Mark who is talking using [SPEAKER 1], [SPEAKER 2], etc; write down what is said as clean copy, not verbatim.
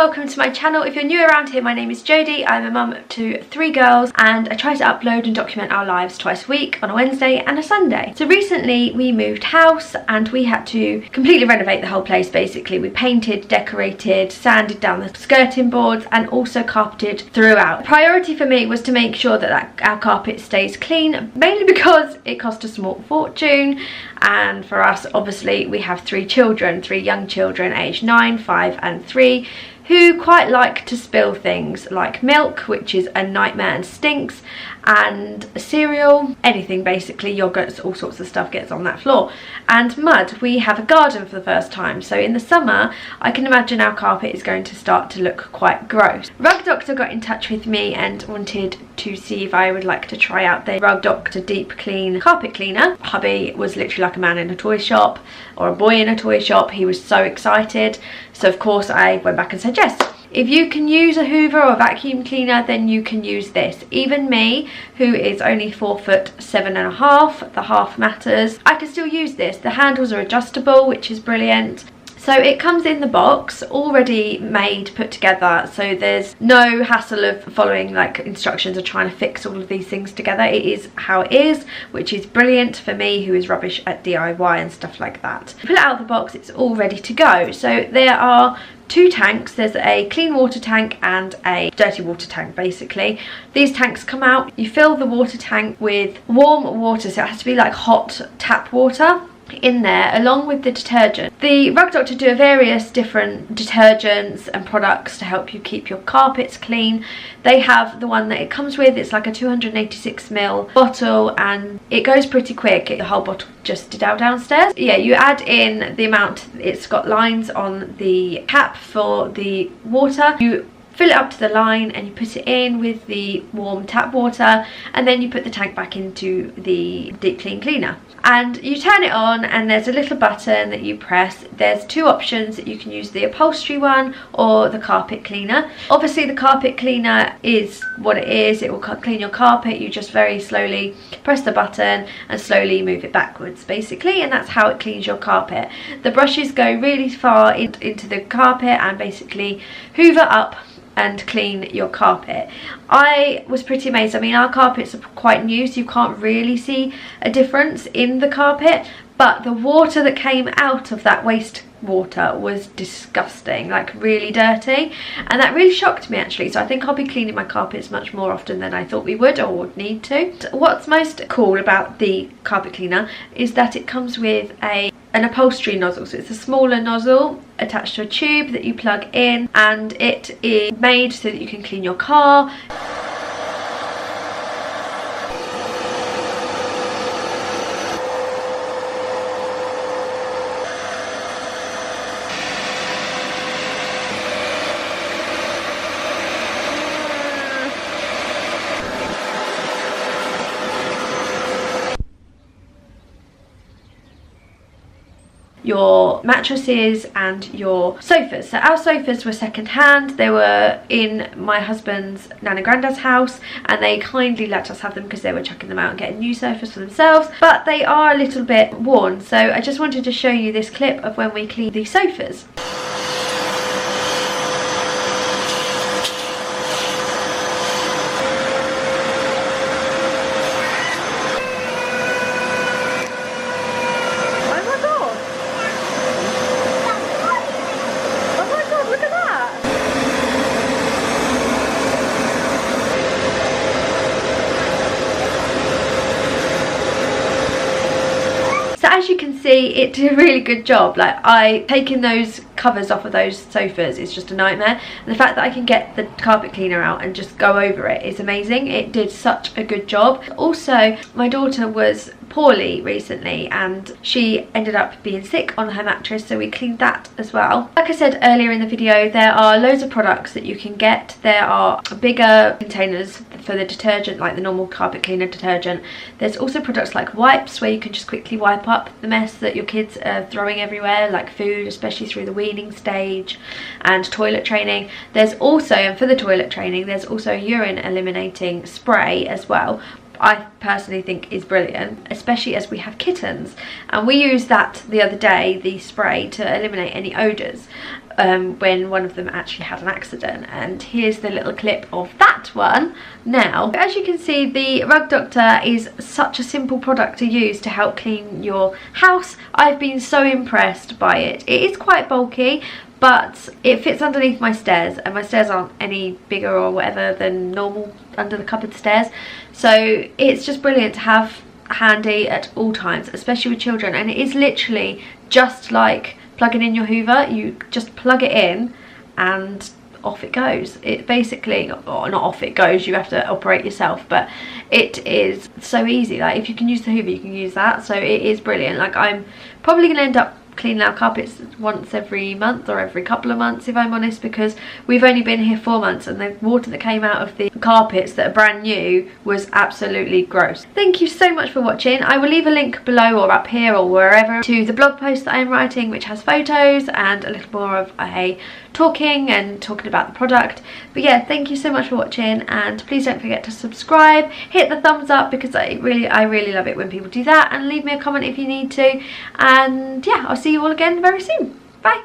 [SPEAKER 1] welcome to my channel. If you're new around here, my name is Jodie. I'm a mum to 3 girls and I try to upload and document our lives twice a week on a Wednesday and a Sunday. So recently we moved house and we had to completely renovate the whole place basically. We painted, decorated, sanded down the skirting boards and also carpeted throughout. The priority for me was to make sure that our carpet stays clean, mainly because it cost a small fortune, and for us obviously we have 3 children, 3 young children aged 9, 5 and 3 who quite like to spill things like milk, which is a nightmare and stinks, and cereal, anything basically, yogurts, all sorts of stuff gets on that floor, and mud. We have a garden for the first time, so in the summer I can imagine our carpet is going to start to look quite gross. Rug Doctor got in touch with me and wanted to see if I would like to try out their Rug Doctor Deep Clean carpet cleaner. Hubby was literally like a man in a toy shop or a boy in a toy shop. He was so excited, so of course I went back and said yes. If you can use a Hoover or a vacuum cleaner, then you can use this. Even me, who is only 4'7½", the half matters, I can still use this. The handles are adjustable, which is brilliant. So it comes in the box, already made, put together, so there's no hassle of following like instructions or trying to fix all of these things together. It is how it is, which is brilliant for me who is rubbish at DIY and stuff like that. Pull it out of the box, it's all ready to go. So there are 2 tanks. There's a clean water tank and a dirty water tank basically. These tanks come out, you fill the water tank with warm water, so it has to be like hot tap water in there along with the detergent. The Rug Doctor do various different detergents and products to help you keep your carpets clean. They have the one that it comes with, it's like a 286ml bottle and it goes pretty quick. The whole bottle just did out downstairs. Yeah, you add in the amount, it's got lines on the cap for the water. You fill it up to the line and you put it in with the warm tap water, and then you put the tank back into the deep clean cleaner and you turn it on, and there's a little button that you press. There's 2 options that you can use, the upholstery one or the carpet cleaner. Obviously the carpet cleaner is what it is, it will clean your carpet. You just very slowly press the button and slowly move it backwards basically, and that's how it cleans your carpet. The brushes go really far into the carpet and basically hoover up and clean your carpet. I was pretty amazed. I mean, our carpets are quite new, so you can't really see a difference in the carpet, but the water that came out of that waste water was disgusting, like really dirty, and that really shocked me actually. So I think I'll be cleaning my carpets much more often than I thought we would or would need to. What's most cool about the carpet cleaner is that it comes with an upholstery nozzle, so it's a smaller nozzle attached to a tube that you plug in, and it is made so that you can clean your car. Your mattresses and your sofas. So our sofas were second hand. They were in my husband's nan and granddad's house and they kindly let us have them because they were chucking them out and getting new sofas for themselves, but they are a little bit worn. So I just wanted to show you this clip of when we cleaned these sofas. As you can see, it did a really good job. Like, taking those covers off of those sofas is just a nightmare, and the fact that I can get the carpet cleaner out and just go over it is amazing. It did such a good job. Also, my daughter was poorly recently and she ended up being sick on her mattress, so we cleaned that as well. Like I said earlier in the video, there are loads of products that you can get. There are bigger containers for the detergent, like the normal carpet cleaner detergent. There's also products like wipes where you can just quickly wipe up the mess that your kids are throwing everywhere, like food, especially through the weaning stage, and toilet training. There's also, and for the toilet training, there's also urine eliminating spray as well. I personally think is brilliant, especially as we have kittens, and we used that the other day, the spray, to eliminate any odours. when one of them actually had an accident, and here's the little clip of that one now. As you can see, the Rug Doctor is such a simple product to use to help clean your house. I've been so impressed by it. It is quite bulky, but it fits underneath my stairs, and my stairs aren't any bigger or whatever than normal under the cupboard stairs, so it's just brilliant to have handy at all times, especially with children. And it is literally just like plugging in your Hoover. You just plug it in and off it goes. It basically, or not off it goes, you have to operate yourself, but it is so easy. Like, if you can use the Hoover, you can use that, so it is brilliant. Like, I'm probably gonna end up cleaning our carpets once every month or every couple of months, if I'm honest, because we've only been here 4 months and the water that came out of the carpets that are brand new was absolutely gross. Thank you so much for watching. I will leave a link below or up here or wherever to the blog post that I'm writing, which has photos and a little more of a talking about the product. But yeah, thank you so much for watching, and please don't forget to subscribe, hit the thumbs up, because I really love it when people do that, and leave me a comment if you need to. And yeah, I'll see you all again very soon. Bye.